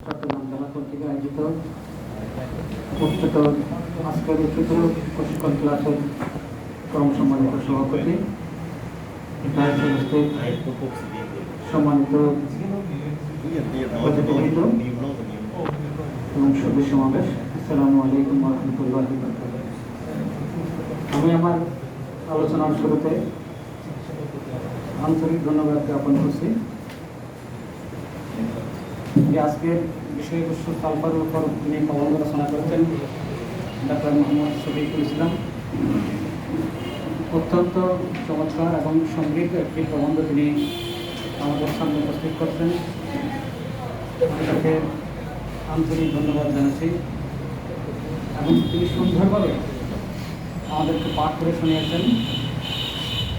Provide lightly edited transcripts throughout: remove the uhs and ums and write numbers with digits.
চট্টগ্রাম জেলা কর্তৃক আয়োজিত উচ্চতর আজকের উচ্চতর প্রশিক্ষণ ক্লাসের কর্মসম্মানিত সভাপতি সম্মানিত অতিথিবৃন্দ এবং সভ্য সমাবেশ, আসসালামু আলাইকুম ওয়া রাহমাতুল্লাহি ওয়া বারাকাতুহু। আমি আমার আলোচনার শুরুতে আন্তরিক ধন্যবাদ জ্ঞাপন করছি যে আজকের বিষয়বস্তু সালফারের উপর তিনি প্রবন্ধ রচনা করেছেন ডক্টর মোহাম্মদ শফিকুল ইসলাম। অত্যন্ত চমৎকার এবং সমৃদ্ধ একটি প্রবন্ধ তিনি আমাদের সামনে উপস্থিত করছেন। আমি তাকে আন্তরিক ধন্যবাদ জানাচ্ছি এবং তিনি সুন্দরভাবে আমাদেরকে পাঠ করে শুনিয়েছেন,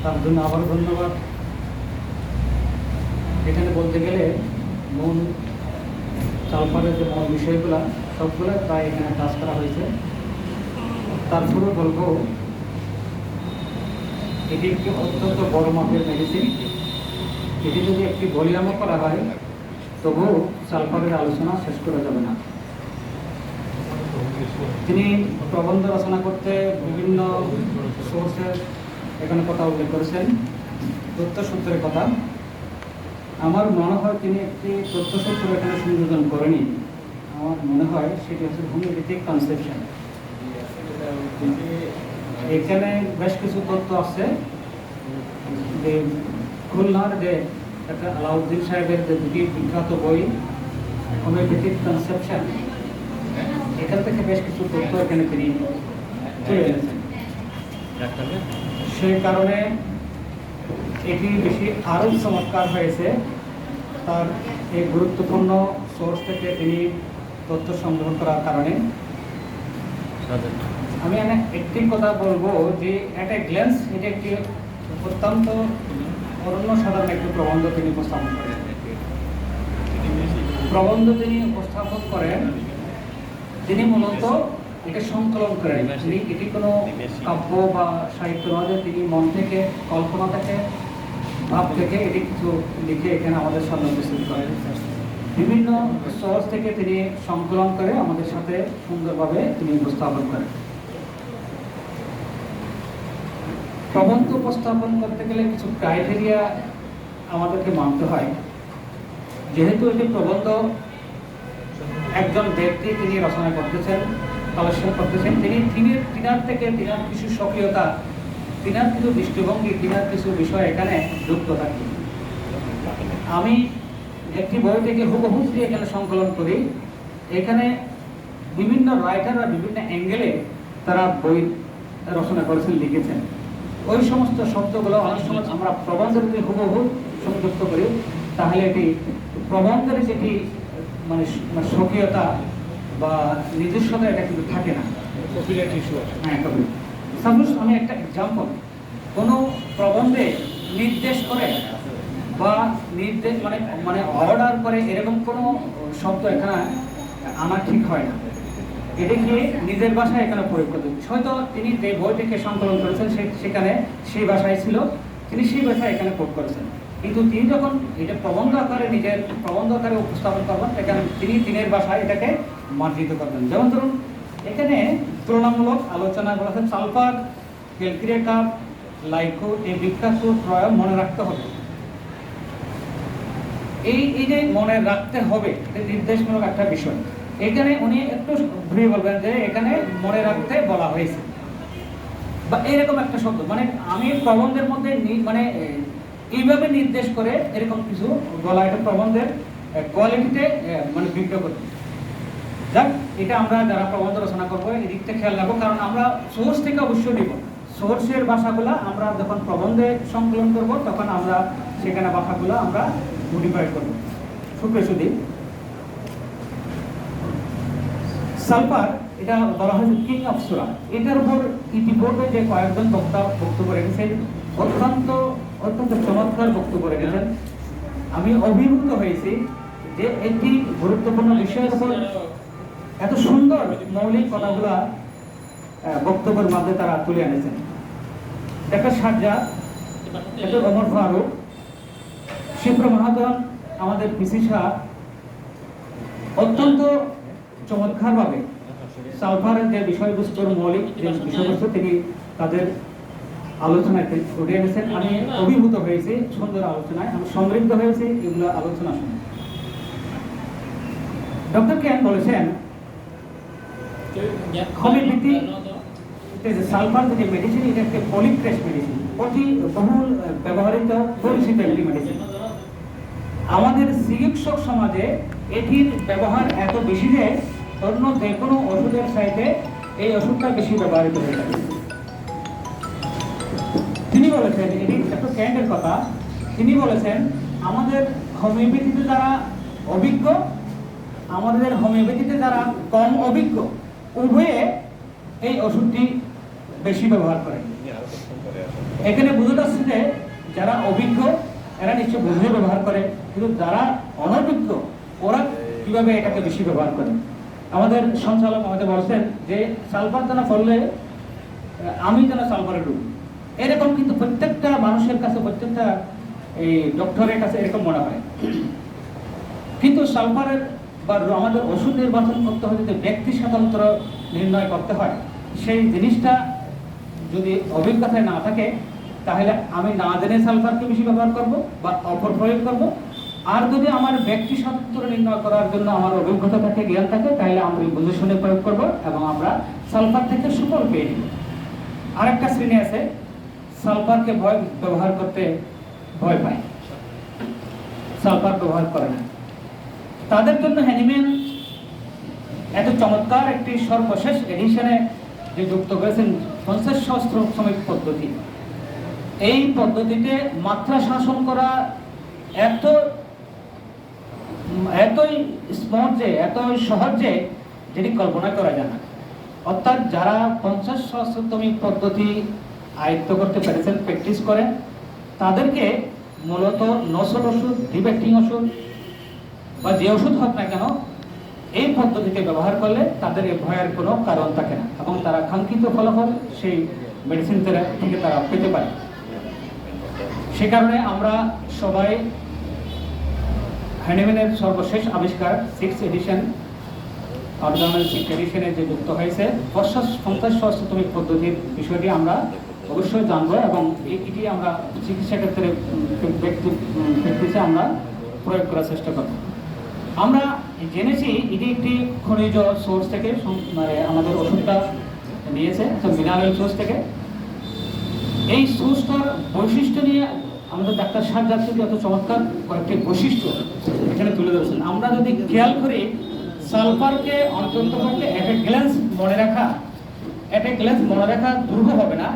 তার জন্য আবার ধন্যবাদ। এখানে বলতে গেলে মূল সালফারের যে মূল বিষয়গুলো সবগুলো প্রায় এখানে কাজ করা হয়েছে। তারপরেও বলবো এটি একটি অত্যন্ত বড় মাপের মেডিসিন। এটি যদি একটি ভলিউমও করা হয় তবুও সালফারের আলোচনা শেষ করা যাবে না। তিনি প্রবন্ধ রচনা করতে বিভিন্ন সোর্সের এখানে কথা উল্লেখ করেছেন, তথ্যসূত্রের কথা। আমার মনে হয় তিনি একটি তথ্যসূত্র এখানে সংযোজন করেনি। আমার মনে হয় সেটি হচ্ছে হোমিওপ্যাথিক কনসেপশন। এখানে বেশ কিছু তথ্য আছে যে খুলনার যে একটা আলাউদ্দিন সাহেবের যে দুটি বিখ্যাত বই হোমিওপ্যাথিক কনসেপশন, এখান থেকে বেশ কিছু তথ্য এখানে তিনি তুলে এনেছেন। সেই কারণে এটি বেশি আরও চমৎকার হয়েছে। তার এই গুরুত্বপূর্ণ সোর্স থেকে তিনি তথ্য সংগ্রহ করার কারণে আমি একটি কথা বলবো যে একটা গ্ল্যান্স এটি একটি অত্যন্ত অনন্য সাধারণ একটি প্রবন্ধ তিনি উপস্থাপন করেন। উপস্থাপন করেন তিনি মূলত এটা সংকলন করেন। তিনি এটি কোনো কাব্য বা সাহিত্য নয় যে তিনি মন থেকে, কল্পনা থেকে, ভাব থেকে এটি কিছু লিখে এখানে আমাদের সামনে উপস্থিত করেন। বিভিন্ন সোর্স থেকে তিনি সংকলন করে আমাদের সাথে সুন্দরভাবে তিনি উপস্থাপন করেন। প্রবন্ধ উপস্থাপন করতে গেলে কিছু ক্রাইটেরিয়া আমাদেরকে মানতে হয়। যেহেতু এটি প্রবন্ধ একজন ব্যক্তি তিনি রচনা করতেছেন, কালেকশন করতেছেন, তিনার থেকে তিনার কিছু স্বকীয়তা, তিনার কিছু দৃষ্টিভঙ্গি, তিনার কিছু বিষয় এখানে যুক্ত থাকে। আমি একটি বই থেকে হুবহু দিয়ে এখানে সংকলন করি। এখানে বিভিন্ন রাইটাররা বিভিন্ন অ্যাঙ্গেলে তারা বই রচনা করেছেন, লিখেছেন। ওই সমস্ত শব্দগুলো অনেক সময় আমরা প্রবন্ধের যদি হুবহু সংযুক্ত করি তাহলে এটি প্রবন্ধের যেটি মানে স্বকীয়তা বা নিজস্বতা এটা কিন্তু থাকে না। হ্যাঁ, সাপোজ আমি একটা এক্সাম্পল, কোনো প্রবন্ধে নির্দেশ করে বা নির্দেশ মানে অর্ডার করে এরকম কোনো শব্দ এখানে আনা ঠিক হয় না। এটাকে নিজের ভাষায় এখানে প্রয়োগ করতে হবে। হয়তো তিনি যে বইটিকে সংকলন করেছেন সেখানে সেই ভাষায় ছিল, তিনি সেই ভাষায় এখানে কোট করেছেন। কিন্তু তিনি যখন এটা প্রবন্ধ আকারে নিজের প্রবন্ধ আকারে উপস্থাপন করবেন, এখানে তিনি তিনের ভাষায় এটাকে মার্জিত করবেন। যেমন ধরুন এখানে তুলনামূলক আলোচনা করা আছে সালফার, ক্যালক্রিয়া, লাইকো, এই বিখ্যাত প্রয়োগ মনে রাখতে হবে। এই যে মনে রাখতে হবে এটা নির্দেশমূলক একটা বিষয়। এখানে উনি একটু ঘুরিয়ে বলবেন যে এখানে মনে রাখতে বলা হয়েছে বা এরকম একটা শব্দ, মানে আমি প্রবন্ধের মধ্যে মানে এইভাবে নির্দেশ করে এরকম কিছু বলা, এটা প্রবন্ধের কোয়ালিটিতে মানে বিজ্ঞ করতে। যাক, এটা আমরা যারা প্রবন্ধ রচনা করবো এদিকটা খেয়াল রাখবো, কারণ আমরা সোর্স থেকে অবশ্যই নিব। সোর্সের ভাষাগুলো আমরা যখন প্রবন্ধে সংকলন করব তখন আমরা সেখানে ভাষাগুলো আমরা মডিফাই করবো। সুপ্রসুদী সালফার এটা বলা হয়েছে কিং অফ সুরা। এটার উপর ইতিপূর্বে যে কয়েকজন বক্তব্য রেখেছেন অত্যন্ত চমৎকার বক্তব্য রেখেছেন। আমি অভিভূত হয়েছি যে একটি গুরুত্বপূর্ণ বিষয়ের উপর এত সুন্দর মৌলিক কথাগুলা বক্তব্যের মধ্যে তারা তুলে এনেছেন। একটা সাজ্জাদ, একটা ওমর ফারুক, শিপ্র মহাজন, আমাদের পিসি সাহেব, অত্যন্ত চমৎকারভাবে সালফারের যে বিষয়বস্তুর মৌলিক যে বিষয়বস্তু তিনি তাদের আলোচনায় ফুটে এনেছেন। আমি অভিভূত হয়েছি সুন্দর আলোচনায়, আমি সমৃদ্ধ হয়েছি এগুলো আলোচনা শুনে। ডক্টর কেন বলেছেন হোমিওপ্যাথি সালফার যে মেডিসিন, এটা একটা পলিক্রেশ মেডিসিন, অতি বহুল ব্যবহৃত পরিচিত একটি মেডিসিন। আমাদের চিকিৎসক সমাজে এটির ব্যবহার এত বেশি যে অন্য যে কোনো ওষুধের চাইতে এই ওষুধটা বেশি ব্যবহৃত হয়ে থাকে। তিনি বলেছেন, এটি ডক্টর ক্যান্টের কথা, তিনি বলেছেন আমাদের হোমিওপ্যাথিতে যারা অভিজ্ঞ, আমাদের হোমিওপ্যাথিতে যারা কম অভিজ্ঞ, উভয়ে এই ওষুধটি বেশি ব্যবহার করে। এখানে বোঝা যাচ্ছে যে যারা অভিজ্ঞ এরা নিশ্চয় বুঝে ব্যবহার করে, কিন্তু যারা অনভিজ্ঞ ওরা কিভাবে এটাকে বেশি ব্যবহার করে। আমাদের সঞ্চালক আমাদের বলছেন যে সালফার দানা ফললে আমি যেন সালফারের রোগ, এরকম কিন্তু প্রত্যেকটা মানুষের কাছে, প্রত্যেকটা এই ডক্টরের কাছে এরকম মনে হয়। কিন্তু সালফারের বা আমাদের ওষুধ নির্বাচন করতে হয়, যদি ব্যক্তি স্বাতন্ত্র নির্ণয় করতে হয়, সেই জিনিসটা যদি অভিজ্ঞতায় না থাকে তাহলে আমি না জেনে সালফারকে বেশি ব্যবহার করব বা অপপ্রয়োগ করব। আর যদি আমার ব্যক্তি স্বাতন্ত্র নির্ণয় করার জন্য আমার অভিজ্ঞতা থাকে, জ্ঞান থাকে, তাহলে আমি বুঝে শুনে প্রয়োগ করব এবং আমরা সালফার থেকে সুফল পেয়ে নিব। আরেকটা শ্রেণী আছে সালফারকে ব্যবহার করতে ভয় পায়, সালফার ব্যবহার করে না। তাদের জন্য হ্যানিম্যান এত চমৎকার একটি সর্বশেষ এডিশনে যে যুক্ত করেছেন 50 শাস্ত্র শ্রমিক পদ্ধতি। এই পদ্ধতিতে মাত্রা শাসন করা এতই স্মার্ট যে এতই সহজ যে যেটি কল্পনা করা যায় না। অর্থাৎ যারা 50 শাস্ত্রশ্রমিক পদ্ধতি আয়ত্ত করতে পেরেছেন, প্র্যাকটিস করেন, তাদেরকে মূলত নসল ওষুধ, ডিবেক্টিং ওষুধ বা যে ওষুধ হোক না কেন এই পদ্ধতিতে ব্যবহার করলে তাদের এই ভয়ের কোনো কারণ থাকে না এবং তারা কাঙ্ক্ষিত ফলাফল সেই মেডিসিন থেকে তারা পেতে পারে। সে কারণে আমরা সবাই হ্যানিম্যানের সর্বশেষ আবিষ্কার 6 এডিশন অর্গানাল 6 এডিশনে যে যুক্ত হয়েছে 50 শাস্ত্রশ্রমিক পদ্ধতির বিষয়টি আমরা অবশ্যই জানবো এবং এটি আমরা চিকিৎসা ক্ষেত্রে প্র্যাকটিসে আমরা প্রয়োগ করার চেষ্টা করব। আমরা জেনেছি এটি একটি খনিজ সোর্স থেকে আমাদের ওষুধটা নিয়েছে, মিনারেল সোর্স থেকে। এই সোর্সটার বৈশিষ্ট্য নিয়ে আমাদের ডাক্তার সাজ্জাদ যত চমৎকার কয়েকটি বৈশিষ্ট্য এখানে তুলে ধরেছেন। আমরা যদি খেয়াল করি সালফারকে অন্ততপক্ষে একটা গ্ল্যান্স মনে রাখা দুর্বল হবে না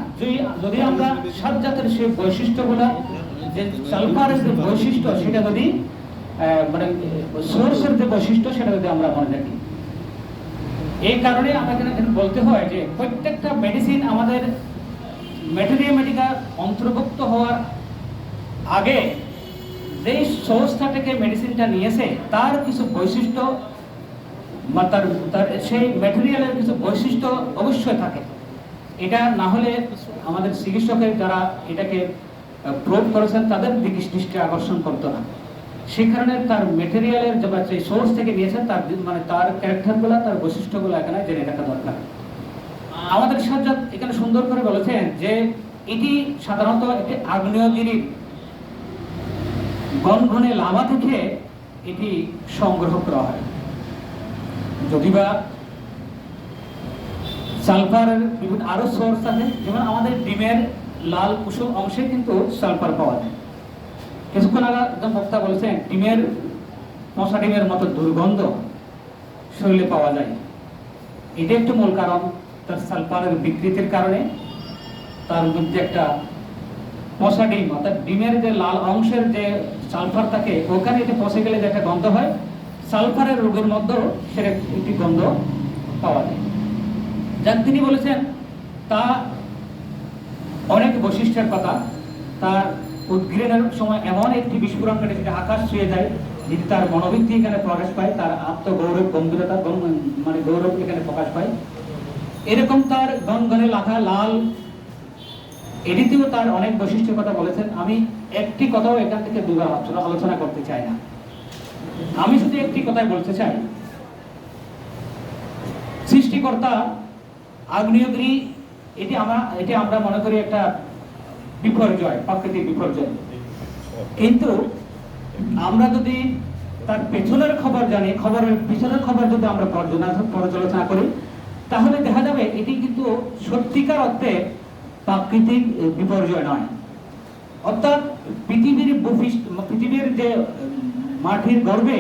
যদি আমরা সাজ্জাদের সেই বৈশিষ্ট্যগুলো, যে সালফারের যে বৈশিষ্ট্য সেটা যদি মানে সোর্সের যে বৈশিষ্ট্য সেটা যদি আমরা মনে রাখি। এই কারণে আমাদের বলতে হয় যে প্রত্যেকটা মেডিসিন আমাদের ম্যাটেরিয়ামেটিকা অন্তর্ভুক্ত হওয়ার আগে যেই সোর্সটা থেকে মেডিসিনটা নিয়েছে তার কিছু বৈশিষ্ট্য বা তার সেই ম্যাটেরিয়ালের কিছু বৈশিষ্ট্য অবশ্যই থাকে। এটা না হলে আমাদের চিকিৎসকের যারা এটাকে প্রুভ করেছেন তাদের দৃষ্টি আকর্ষণ করতো না। সেই কারণে তার ম্যাটেরিয়ালের যে সোর্স থেকে নিয়েছেন তার ক্যারেক্টারগুলো, তার বৈশিষ্ট্যগুলো এখানে জেনে রাখা দরকার। আমাদের সাজ্জাদ এখানে সুন্দর করে বলেছেন যে এটি সাধারণত একটি আগ্নেয়গিরির গনগনে লাভা থেকে এটি সংগ্রহ করা হয়। যদিবা সালফারের বিভিন্ন আরো সোর্স আছে, যেমন আমাদের ডিমের লাল কুসুম অংশে কিন্তু সালফার পাওয়া যায়। কিছুক্ষণ আগে একজন বক্তা বলেছেন মশা ডিমের মতো দুর্গন্ধ শরীরে পাওয়া যায়। এটা একটু মূল কারণ, তার সালফারের বিকৃতির কারণে তার মধ্যে একটা মশা ডিম অর্থাৎ ডিমের যে লাল অংশের যে সালফার থাকে ওখানে এটি পচে গেলে যে একটা গন্ধ হয়, সালফারের রোগের মধ্যেও সেটা একটি গন্ধ পাওয়া যায়। যাক তিনি বলেছেন তা অনেক বৈশিষ্ট্যের কথা। তার উদ্গ্রহণের সময় এমন একটি বিস্ফোরণ ঘটে যেটা আকাশ ছুঁয়ে যায়, যদি তার মনোবৃত্তি এখানে প্রকাশ পায়, তার আত্মগৌরব, গম্ভীরতা মানে গৌরব এখানে প্রকাশ পায়। এরকম তার গনগনে লাখা লাল এটিতেও তার অনেক বৈশিষ্ট্যের কথা বলেছেন। আমি একটি কথাও এখান থেকে দুবার আলোচনা করতে চাই না। আমি শুধু একটি কথাই বলতে চাই সৃষ্টিকর্তা আগ্নেয়গিরি এটি আমরা মনে করি একটা বিপর্যয়, প্রাকৃতিক বিপর্যয়। কিন্তু আমরা যদি তার পেছনের খবর জানি, খবরের পিছনের খবর যদি আমরা পর্যালোচনা করি, তাহলে দেখা যাবে এটি কিন্তু সত্যিকার অর্থে প্রাকৃতিক বিপর্যয় নয়। অর্থাৎ পৃথিবীর যে মাটির গর্ভে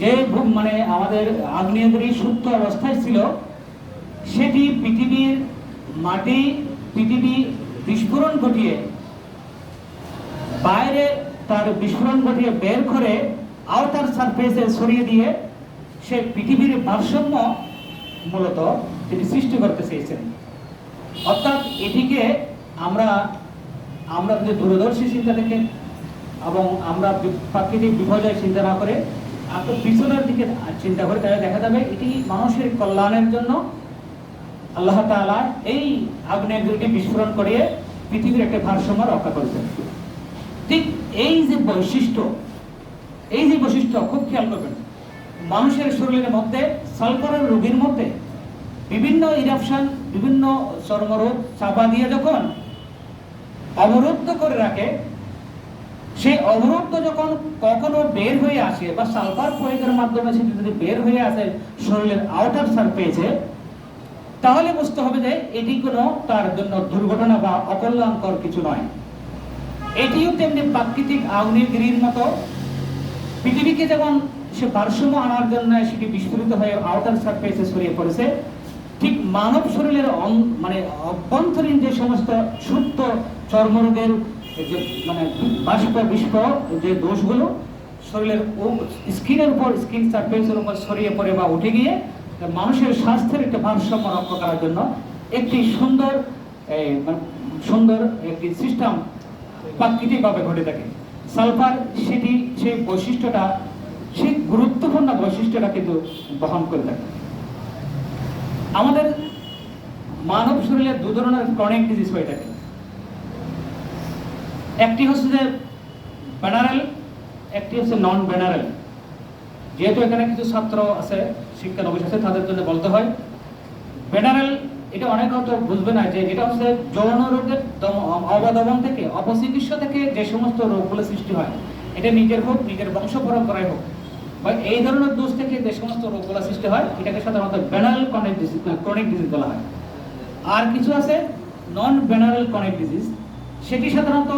যে মানে আমাদের আগ্নেয়গিরি সুপ্ত অবস্থায় ছিল, সেটি পৃথিবী বিস্ফোরণ ঘটিয়ে বাইরে তার বিস্ফোরণ ঘটিয়ে বের করে আউটার সারফেসে ছড়িয়ে দিয়ে সে পৃথিবীর ভারসাম্য মূলত তিনি সৃষ্টি করতে চেয়েছেন। অর্থাৎ এটিকে আমরা যদি দূরদর্শী চিন্তা থেকে এবং আমরা প্রাকৃতিক বিপর্যয় চিন্তা না করে পিছনের দিকে চিন্তা করি, তাহলে দেখা যাবে এটি মানুষের কল্যাণের জন্য আল্লাহ তাআলা এই আগ্নেয়গিরিটি বিস্ফোরণ করিয়ে পৃথিবীর একটা ভারসাম্য রক্ষা করেছেন। ঠিক এই যে বৈশিষ্ট্য খুব খেয়াল করবেন, মানুষের শরীরের মধ্যে সালফারের রোগীর মধ্যে বিভিন্ন ইরাপশন, বিভিন্ন চর্মরোগ চাপা দিয়ে যখন অবরুদ্ধ করে রাখে, সেই অবরুদ্ধ যখন কখনো বের হয়ে আসে বা সালফার প্রয়োগের মাধ্যমে সেটি যদি বের হয়ে আসে শরীরের আউটার সারফেসে, তাহলে বুঝতে হবে যে এটি কোনো তার জন্য দুর্ঘটনা বা অকল্যাণকর কিছু নয়। এটিও তেমনি প্রাকৃতিক আগ্নেয়গিরির মতো পৃথিবীকে যেমন সে ভারসাম্য আনার জন্য সেটি বিস্ফোরিত হয়ে আউটার সারফেসে ছড়িয়ে পড়েছে, ঠিক মানব শরীরের মানে অভ্যন্তরীণ যে সমস্ত সুপ্ত চর্মরোগের যে মানে বাষ্প যে দোষগুলো শরীরের স্কিন সারফেসের উপর ছড়িয়ে পড়ে বা উঠে গিয়ে মানুষের স্বাস্থ্যের একটা ভারসাম্য রক্ষা করার জন্য একটি সুন্দর একটি সিস্টেম প্রাকৃতিকভাবে ঘটে থাকে। সালফার সেই বৈশিষ্ট্যটা, সেই গুরুত্বপূর্ণ বৈশিষ্ট্যটা কিন্তু বহন করে থাকে। আমাদের মানব শরীরে দু ধরনের ক্রনিক ডিজিজ হয়ে থাকে। একটি হচ্ছে যে ভেনারেল, একটি হচ্ছে নন ভেনারেল। যেহেতু এখানে কিছু ছাত্র আছে, শিক্ষানবিশ আছে, তাদের জন্য বলতে হয় ভেনারেল। এটা অনেক হয়তো বুঝবে না যে এটা হচ্ছে যৌন রোগের অবদমন থেকে, অপচিকিৎসা থেকে যে সমস্ত রোগগুলো সৃষ্টি হয়, এটা নিজের হোক, নিজের বংশ পরম্পরায় হোক, বা এই ধরনের দোষ থেকে যে সমস্ত রোগগুলো সৃষ্টি হয়, এটাকে সাধারণত ভেনারেল ক্রনিক ডিজিজ বলা হয়। আর কিছু আছে নন ভেনারেল ক্রনিক ডিজিজ, সেটি সাধারণত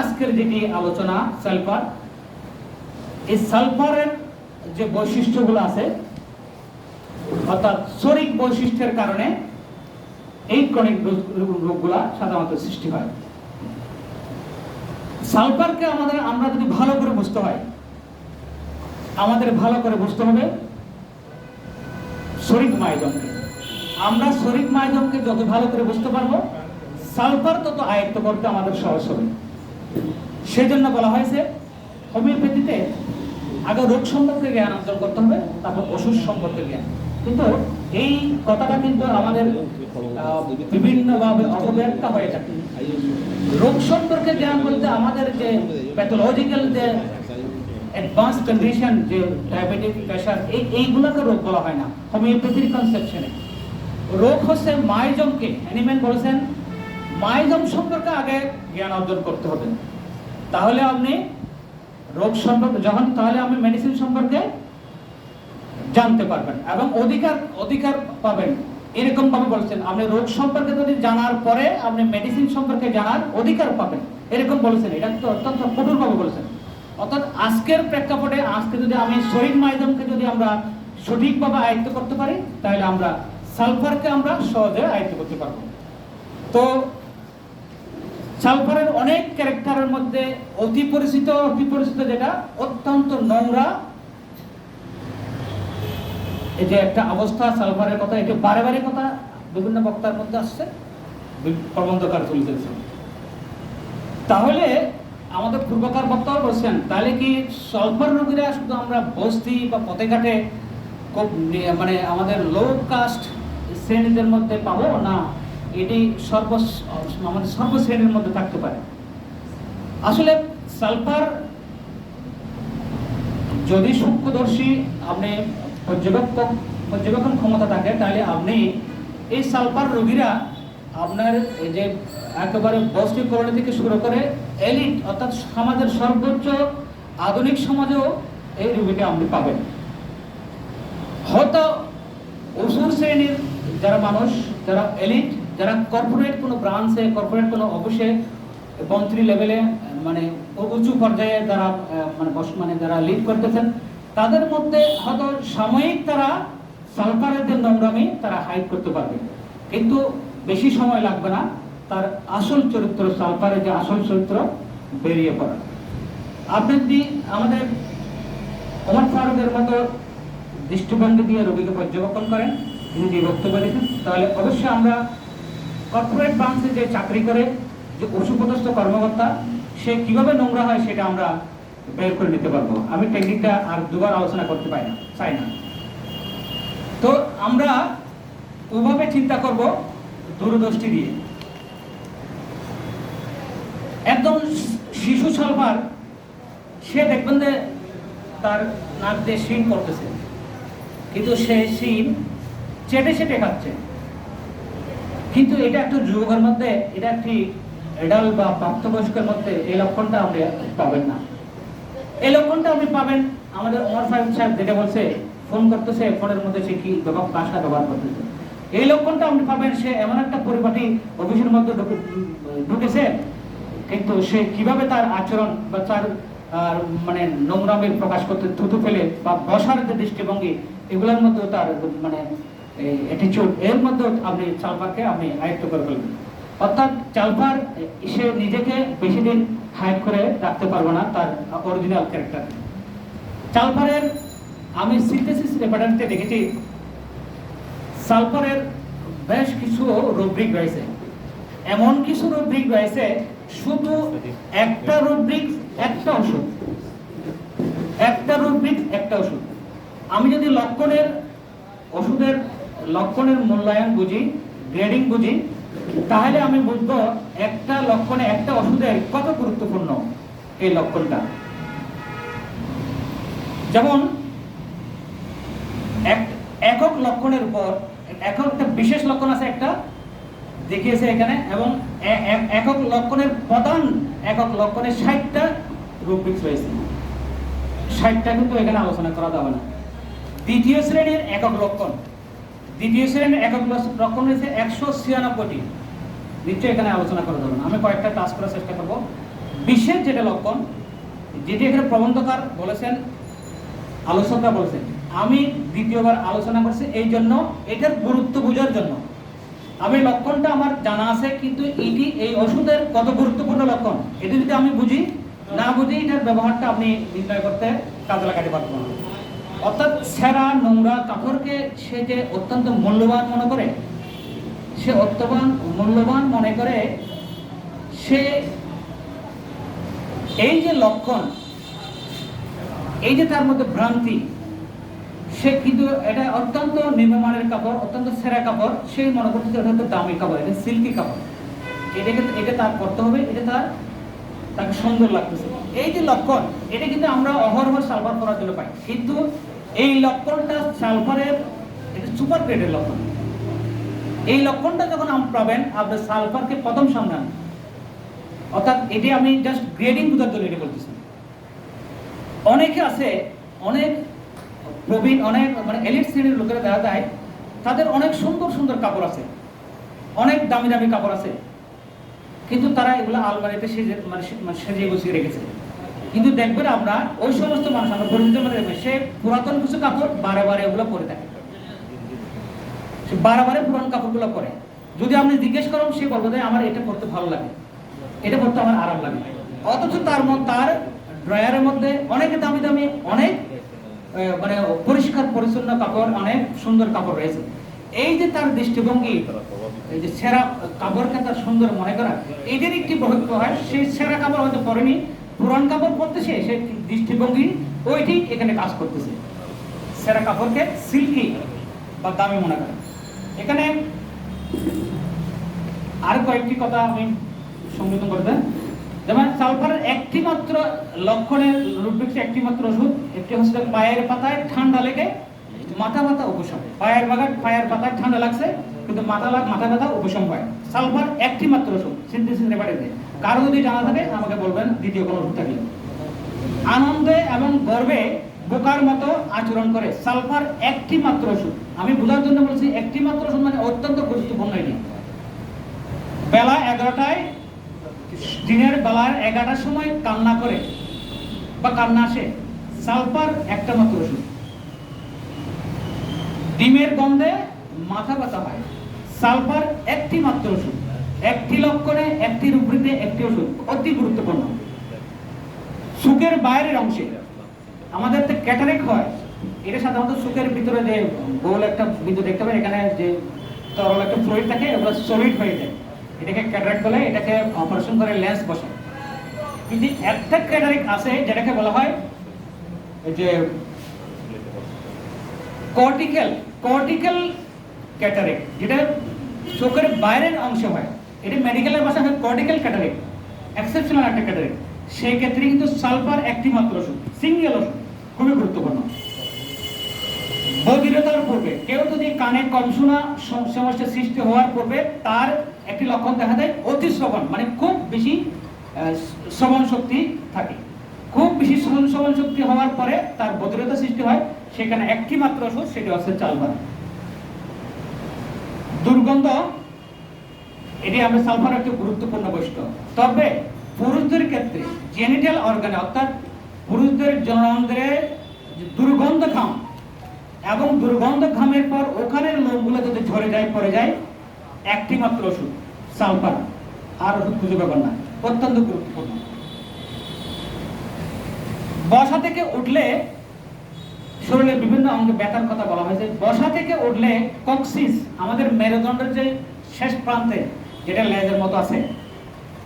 আজকের যেটি আলোচনা সালফার, এই সালফারের যে বৈশিষ্ট্যগুলো আছে, অর্থাৎ শরীরিক বৈশিষ্ট্যের কারণে এই ক্রনিক রোগগুলা সাধারণত সৃষ্টি হয়। সালফারকে আমরা যদি ভালো করে বুঝতে হয়, আমাদের ভালো করে বুঝতে হবে শরীর মাইজমকে। আমরা শরীর মাইজমকে যত ভালো করে বুঝতে পারবো, সালফার তত আয়ত্ত করতে আমাদের সহজ হবে। সেজন্য বলা হয়েছে হোমিওপ্যাথিতে আগে রোগ সম্পর্কে জ্ঞান অর্জন করতে হবে, তারপর ওষুধ সম্পর্কে জ্ঞান। কিন্তু এই কথাটা কিন্তু আমাদের বিভিন্নভাবে অপব্যাখ্যা হয়ে থাকে। রোগ সম্পর্কে জ্ঞান বলতে আমাদের যে প্যাথোলজিক্যাল যে অ্যাডভান্স কন্ডিশন, যে ডায়াবেটিক, প্রেশার, এইগুলোকে রোগ বলা হয় না হোমিওপ্যাথির কনসেপশনে। রোগ হচ্ছে মাইজমকে, অ্যানিম্যান বলেছেন মাইজম সম্পর্কে আগে জ্ঞান অর্জন করতে হবে, তাহলে আপনি রোগ সম্পর্কে তাহলে আপনি মেডিসিন সম্পর্কে জানতে পারবেন এবং অধিকার পাবেন। এরকম ভাবে বলছেন, আপনি রোগ সম্পর্কে যদি জানার পরে আপনি মেডিসিন সম্পর্কে জানার অধিকার পাবেন, এরকম বলেছেন। এটা তো অত্যন্ত কঠোরভাবে বলেছেন। অর্থাৎ আজকের প্রেক্ষাপটে আজকে যদি আমি শরীর মাইজমকে যদি আমরা সঠিকভাবে আয়ত্ত করতে পারি, তাহলে আমরা সালফারকে আমরা সহজে আয়ত্ত করতে পারবো। তো সালফারের অনেক ক্যারেক্টারের মধ্যে অতি পরিচিত যেটা অত্যন্ত নোংরা, এই যে একটা অবস্থা সালফারের কথা, এটা বারে কথা বিভিন্ন বক্তার মধ্যে আসছে, প্রবন্ধকার চলতেছে। তাহলে আমাদের পূর্বকার বক্তাও বলছেন, তাহলে কি সালফার রোগীরা শুধু আমরা বস্তি বা পথে ঘাটে মানে আমাদের লো কাস্ট শ্রেণীদের মধ্যে পাবো না, এটি আমাদের সর্বশ্রেণীর মধ্যে থাকতে পারে? আসলে সালফার যদি সূক্ষ্মদর্শী আপনি পর্যবেক্ষক পর্যবেক্ষণ ক্ষমতা থাকে, তাহলে আপনি এই সালফার রোগীরা আপনার এই যে একেবারে বস্তি কলোনি থেকে শুরু করে এলিট অর্থাৎ সমাজের সর্বোচ্চ আধুনিক সমাজেও এই রোগীটা আপনি পাবেন। হয়তো উসুর শ্রেণীর যারা মানুষ, যারা এলিট, যারা কর্পোরেট কোনো ব্রাঞ্চে, কর্পোরেট কোনো অফিসে মন্ত্রী লেভেলে মানে উঁচু পর্যায়ে যারা মানে যারা লিড করতেছেন, তাদের মধ্যে হয়তো সাময়িক তারা সালফারের যে নোংরামি তারা হাইড করতে পারবে, কিন্তু বেশি সময় লাগবে না তার আসল চরিত্র, সালফারের যে আসল চরিত্র বেরিয়ে পড়া। আপনি যদি আমাদের ওমর ফারুকের মতো দৃষ্টিভঙ্গি দিয়ে রোগীকে পর্যবেক্ষণ করেন, তিনি যে বক্তব্য দিয়েছেন, তাহলে অবশ্যই আমরা কর্পোরেট ব্রাঞ্চে যে চাকরি করে যে উচ্চপদস্থ কর্মকর্তা সে কিভাবে নোংরা হয় সেটা আমরা বের করে নিতে পারবো। আমি টেকনিকটা আর দুবার আলোচনা করতে চাই না। তো আমরা ওভাবে চিন্তা করব দূরদৃষ্টি দিয়ে। একদম শিশু সালফার সে দেখবেন যে তার নাক দিয়ে শিন করতেছে, কিন্তু সে শিন চেটে চেটে খাচ্ছে, কিন্তু এটা একটা যুবকের মধ্যে, এটা একটি এডাল্ট বা প্রাপ্তবয়স্কের মধ্যে এই লক্ষণটা আপনি পাবেন না। এই লক্ষণটা আপনি পাবেন আমাদের ওমর ফারুক সাহেব যেটা বলছে, ফোন করতেছে, ফোনের মধ্যে সে কি ভাষা ব্যবহার করতেছে, এই লক্ষণটা আপনি পাবেন সে এমন একটা পরিপাটি অফিসের মধ্যে ঢুকেছে, কিন্তু সে কিভাবে তার আচরণ বা তার মানে নোংরামের প্রকাশ করতে থুতু ফেলে বা বসার যে দৃষ্টিভঙ্গি, এগুলোর মধ্যে তার মানে অ্যাটিটিউড, এর মধ্যে আপনি সালফারকে আপনি আয়ত্ত করে ফেলবেন। অর্থাৎ সালফার সে নিজেকে বেশি দিন হাইড করে রাখতে পারবে না তার অরিজিনাল ক্যারেক্টার। সালফারের আমি সিনথেসিস রেপার্টমেন্টে দেখেছি সালফারের বেশ কিছু রুব্রিক রয়েছে, এমন কিছু রুব্রিক রয়েছে শুধু একটা রুব্রিক একটা ওষুধ, একটা রুব্রিক একটা ওষুধ। আমি যদি ওষুধের লক্ষণের মূল্যায়ন বুঝি, গ্রেডিং বুঝি, তাহলে আমি বুঝবো একটা লক্ষণে একটা ওষুধের কত গুরুত্বপূর্ণ এই লক্ষণটা। যেমন একক লক্ষণের উপর একটা বিশেষ লক্ষণ আছে, একটা দেখিয়েছে এখানে, এবং একক লক্ষণের প্রধান একক লক্ষণের 60টা রুব্রিক্স রয়েছে, 60টা কিন্তু এখানে আলোচনা করা যাবে না। দ্বিতীয় শ্রেণীর একক লক্ষণ রয়েছে 196টি, নিশ্চয়ই এখানে আলোচনা করা যাবে না, আমি কয়েকটা টাচ করার চেষ্টা করবো। বিশেষ যেটা লক্ষণ, যেটি এখানে প্রবন্ধকার বলেছেন, আলোচকরা বলেছেন, আমি দ্বিতীয়বার আলোচনা করছি এই জন্য, এটার গুরুত্ব বোঝার জন্য। আমি লক্ষণটা আমার জানা আছে, কিন্তু এটি এই ওষুধের কত গুরুত্বপূর্ণ লক্ষণ এটি যদি আমি বুঝি না বুঝি, এটার ব্যবহারটা আপনি নির্ণয় করতে কাজে লাগাতে পারবো না। অর্থাৎ ছেঁড়া নোংরা কাপড়কে সে যে অত্যন্ত মূল্যবান মনে করে, সে এই যে লক্ষণ, এই যে তার মধ্যে ভ্রান্তি, সে কিন্তু এটা অত্যন্ত নিম্নমানের কাপড়, অত্যন্ত ছেঁড়া কাপড়, সেই মনে করতে অত্যন্ত দামি কাপড়, এটা সিল্কি কাপড়, এটা তার করতে হবে, এটা তাকে সুন্দর লাগতেছে। এই যে লক্ষণ, এটা কিন্তু আমরা অহরহ সালফার করার জন্য পাই, কিন্তু এই লক্ষণটা সালফারের এটা সুপার গ্রেডের লক্ষণ। এই লক্ষণটা যখন আপনি পাবেন, আপনি সালফারকে প্রথম সামলান। অর্থাৎ এটি আমি জাস্ট গ্রেডিং বোঝার জন্য এটা বলতেছি। অনেকে আছে, অনেক প্রবীণ, অনেক মানে এলিট শ্রেণীর লোকেরা দেখা যায় তাদের অনেক সুন্দর সুন্দর কাপড় আছে, অনেক দামি দামি কাপড় আছে, কিন্তু তারা এগুলো আলমারিতে সেজে গুছিয়ে রেখেছে। কিন্তু দেখবেন আমরা ওই সমস্ত মানুষ, আমরা পরিচিত মানে সে পুরাতন কিছু কাপড় বারে বারে ওগুলো পরে থাকে, সে বারে বারে পুরান কাপড়গুলো পরে। যদি আপনি জিজ্ঞেস করেন, সে বলবে যে আমার এটা পরতে ভালো লাগে, এটা পরতে আমার আরাম লাগে, অথচ তার ড্রয়ারের মধ্যে অনেক দামি দামি, অনেক মানে পরিষ্কার পরিচ্ছন্ন কাপড়, অনেক সুন্দর কাপড় রয়েছে। এই যে তার দৃষ্টিভঙ্গি, এই যে ছেঁড়া কাপড়কে তার সুন্দর মনে করা, এদের একটি বৈশিষ্ট্য হয়, সেই ছেঁড়া কাপড় হয়তো পরেনি, পুরান কাপড় পরতেছে, সে দৃষ্টিভঙ্গি ওইটি এখানে কাজ করতেছে, ছেঁড়া কাপড়কে সিল্কি বা দামি মনে করে। এখানে আর কয়েকটি কথা আমি সংযোজন করতে, যেমন সালফারের একটি মাত্র লক্ষণের রুব্রিক্স, একটি মাত্র ওষুধ, একটি হচ্ছে পায়ের পাতায় ঠান্ডা লেগে মাথা ব্যথা উপশম, পায়ের পাতায় ঠান্ডা লাগছে কিন্তু মাথা ব্যথা উপশম হয়। সালফার একটি মাত্র ওষুধ সিনথেসিস রেপারেটে। কারো যদি জানা থাকে আমাকে বলবেন দ্বিতীয় কোনো ওষুধ থাকলে। আনন্দে এবং গর্বে বোকার মতো আচরণ করে, সালফার একটি মাত্র ওষুধ। আমি বোঝার জন্য বলছি একটি মাত্র ওষুধ মানে অত্যন্ত গুরুত্বপূর্ণ। এটি বেলা 11টায়, দিনের বেলার 11টার সময় কান্না করে বা কান্না আসে, সালফার একটা মাত্র ওষুধ। ডিমের গন্ধে মাথা ব্যথা হয়, সালফার একটি মাত্র ওষুধ। একটি লক্ষণে একটি রূপে একটি ওষুধ, অতি গুরুত্বপূর্ণ। সুখের বাইরের অংশে আমাদের তো ক্যাটারেক্ট হয়, এটা সাধারণত সুখের ভিতরে যে গোল একটা বিন্দু দেখতে পাই, এখানে যে তরল একটা ফ্লুইড থাকে ওগুলো সলিড হয়ে যায়, এটাকে ক্যাটারেক্ট বলে। এটাকে অপারেশন করে লেন্স বসায়। কিন্তু একটা ক্যাটারেক্ট আছে যেটাকে বলা হয় যে কর্টিক্যাল ক্যাটারেক্ট, যেটা চোখের বাইরের অংশে হয়। এটা মেডিকেলের ভাষায় হয় কর্টিক্যাল ক্যাটারেক্ট, এক্সেপশনাল একটা ক্যাটারেক্ট। সেই ক্ষেত্রে কিন্তু সালফার একটি মাত্র ওষুধ, সিঙ্গেল ওষুধ, খুবই গুরুত্বপূর্ণ। বধিরতার পূর্বে কেউ যদি কানে কম শোনা সমস্যা সৃষ্টি হওয়ার পূর্বে তার একটি লক্ষণ দেখা যায় অতি শ্রবণ, মানে খুব বেশি শ্রবণ শক্তি থাকে। খুব বেশি শ্রবণ শক্তি হওয়ার পরে তার বধিরতা সৃষ্টি হয়, সেখানে একটি মাত্র ওষুধ, সেটি হচ্ছে সালফার। দুর্গন্ধ, এটি আমাদের সালফার একটি গুরুত্বপূর্ণ বৈশিষ্ট্য। তবে পুরুষদের ক্ষেত্রে জেনিটাল অর্গানে, অর্থাৎ পুরুষদের জননান্ত্রে দুর্গন্ধ ঘাম এবং দুর্গন্ধ ঘামের পর ওখানের লোমগুলো যদি ঝরে যায়, পড়ে যায়, একটি মাত্র ওষুধ সালফার, আর ওষুধ খুঁজে পাবেন না, অত্যন্ত গুরুত্বপূর্ণ। বসা থেকে উঠলে শরীরের বিভিন্ন অঙ্গে ব্যথার কথা বলা হয়েছে। বসা থেকে উঠলে কক্সিস, আমাদের মেরুদণ্ডের যে শেষ প্রান্তে যেটা লেজের মতো আছে,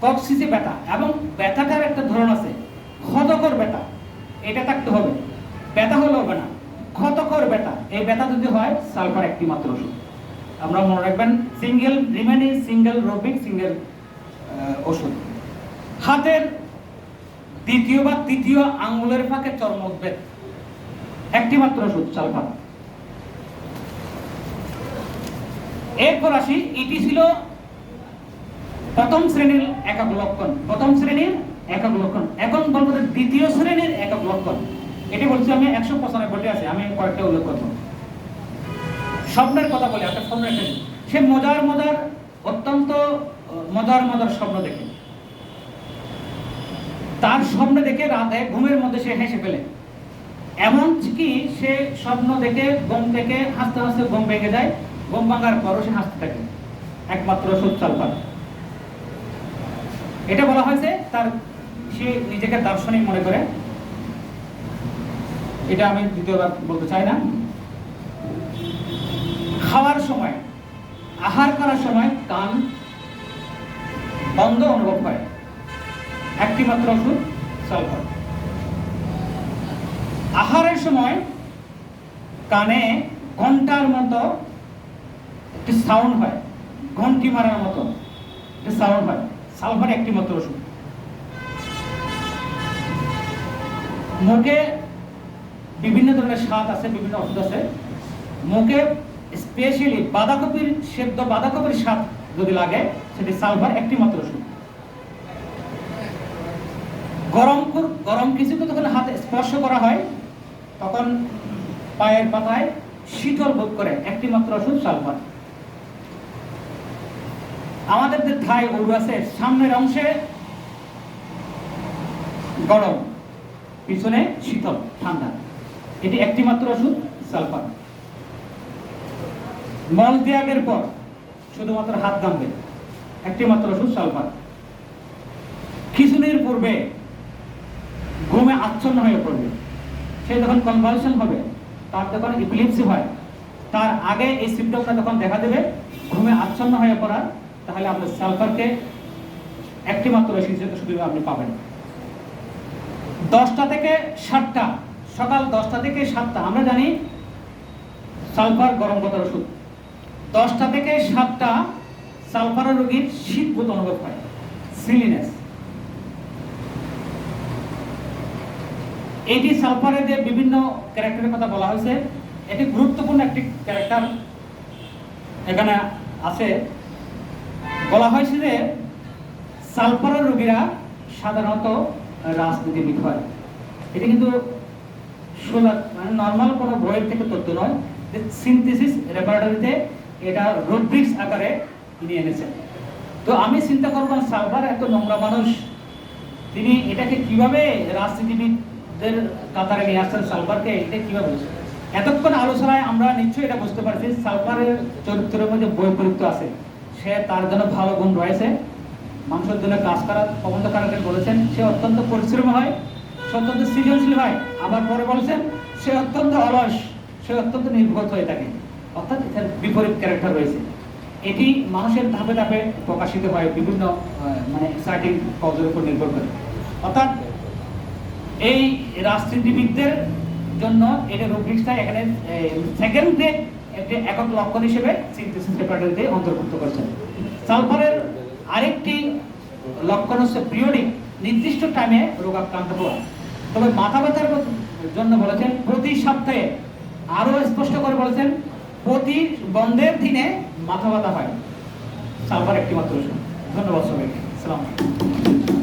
কক্সিসে ব্যথা, এবং ব্যথাটার একটা ধরন আছে ক্ষতকর ব্যথা, এটা থাকতে হবে। ব্যথা হলে হবে না, ক্ষতকর ব্যথা, এই ব্যথা যদি হয় সালফার একটি মাত্র ওষুধ। আমরা মনে রাখবেন সিঙ্গেল রিমেনি, সিঙ্গেল রোবিক, সিঙ্গেল ওষুধ। হাতের দ্বিতীয় বা তৃতীয় আঙ্গুলের ফাঁকে চর্ম উদ্বেগ, একটি মাত্র ওষুধ সালফার। এরপর আসি, এটি ছিল প্রথম শ্রেণীর একক লক্ষণ, এখন বলবো দ্বিতীয় শ্রেণীর একক লক্ষণ। এটি বলছি আমি 195 আছে, আমি কয়েকটা উল্লেখ করবো। স্বপ্নের কথা বলি, একটা স্বপ্ন রেখে, সে অত্যন্ত মজার স্বপ্ন দেখে। তার স্বপ্ন দেখে রাতে ঘুমের মধ্যে সে হেসে ফেলে, এমন কি সে স্বপ্ন দেখে ঘুম থেকে হাসতে হাসতে ঘুম ভেঙে যায়, ঘুম ভাঙার পরও সে হাসতে থাকে, একমাত্র ওষুধ সালফার। এটা বলা হয়েছে তার, সে নিজেকে দার্শনিক মনে করে, এটা আমি দ্বিতীয়বার বলতে চাই না। খাওয়ার সময়, আহার করার সময় কান বন্ধ অনুভব হয়, একটি মাত্র ওষুধ সালফার। আহারের সময় কানে ঘন্টার মতো একটি সাউন্ড হয়, ঘন্টি মারার মতো একটি সাউন্ড হয়, সালফার একটি মাত্র ওষুধ। মুখে বিভিন্ন ধরনের স্বাদ আছে, বিভিন্ন ওষুধ আছে। মুখে স্পেশালি বাঁধাকপির স্বাদ যদি লাগে, সেটি সালফার একটি মাত্র ওষুধ। গরম কিছুকে যখন হাতে স্পর্শ করা হয়, তখন পায়ের পাতায় শীতল বোধ করে, একটি মাত্র ওষুধ সালফার। আমাদের যে থাই গরু আছে, সামনের অংশে গরম, পিছনে শীতল ঠান্ডা, এটি একটি মাত্র ওষুধ সালফার। মল ত্যাগের পর শুধুমাত্র হাত ঘামবে, একটি মাত্র ওষুধ সালফার। খিচুনির পূর্বে ঘুমে আচ্ছন্ন হয়ে পড়বে, সে যখন কনভালশন হবে, তার যখন ইপিলিপসি হয়, তার আগে এই সিমটমটা যখন দেখা দেবে, ঘুমে আচ্ছন্ন হয়ে পড়া, তাহলে আপনার সালফারকে একটি মাত্র ওষুধ আপনি পাবেন। 10টা থেকে 7টা, সকাল 10টা থেকে 7টা, আমরা জানি সালফার গরম কথার ওষুধ। 10টা থেকে 7টা সালফার রোগীর শীতবোধ অনুভব হয়, সিলিনেস। এটি সালফারের যে বিভিন্ন ক্যারেক্টারের কথা বলা হয়েছে, এটি গুরুত্বপূর্ণ একটি ক্যারেক্টার এখানে আছে। বলা হয়েছে যে সালফারের রোগীরা সাধারণত রাজনীতিবিদ হয়। এটি কিন্তু মানে নর্মাল কোনো বইয়ের থেকে তথ্য নয়, সিনথেসিস ল্যাবরেটরিতে এটা রুব্রিক্স আকারে তিনি এনেছেন। তো আমি চিন্তা করলাম সালফার এত নোংরা মানুষ, তিনি এটাকে কিভাবে রাজনীতিবিদদের কাতারে নিয়ে আসছেন, সালফারকে এটা কিভাবে বুঝছেন? এতক্ষণ আলোচনায় আমরা নিশ্চয়ই এটা বুঝতে পারছি সালফারের চরিত্রের মধ্যে বৈপরীত্য আছে। সে তার জন্য ভালো গুণ রয়েছে, মানুষের জন্য কাজ করার প্রবন্ধকারকে বলেছেন সে অত্যন্ত পরিশ্রমী হয়, সে অত্যন্ত সৃজনশীল হয়। আবার পরে বলেছেন সে অত্যন্ত অলস, সে অত্যন্ত নির্বোধ হয়ে থাকে। অর্থাৎ এর বিপরীত ক্যারেক্টার রয়েছে। এটি মানুষের ধাপে ধাপে প্রকাশিত হয় বিভিন্ন মানে সার্টিন কজের উপর নির্ভর করে। অর্থাৎ এই রাজনীতিবিদদের জন্য এটা রুব্রিক্সটা এখানে সেকেন্ড গ্রেড একটি একক লক্ষণ হিসেবে সিনথেসিস ল্যাবরেটরিতে অন্তর্ভুক্ত করছেন। সালফারের আরেকটি লক্ষণ হচ্ছে পিরিয়ডিক, নির্দিষ্ট টাইমে রোগাক্রান্ত হওয়া। তবে মাথা ব্যথার জন্য বলেছেন প্রতি সপ্তাহে, আরো স্পষ্ট করে বলেছেন প্রতি বন্ধের দিনে মাথা ব্যথা হয়। সালফার একটি মাত্র ওষুধ। ধন্যবাদ সবাইকে। আসসালামু আলাইকুম।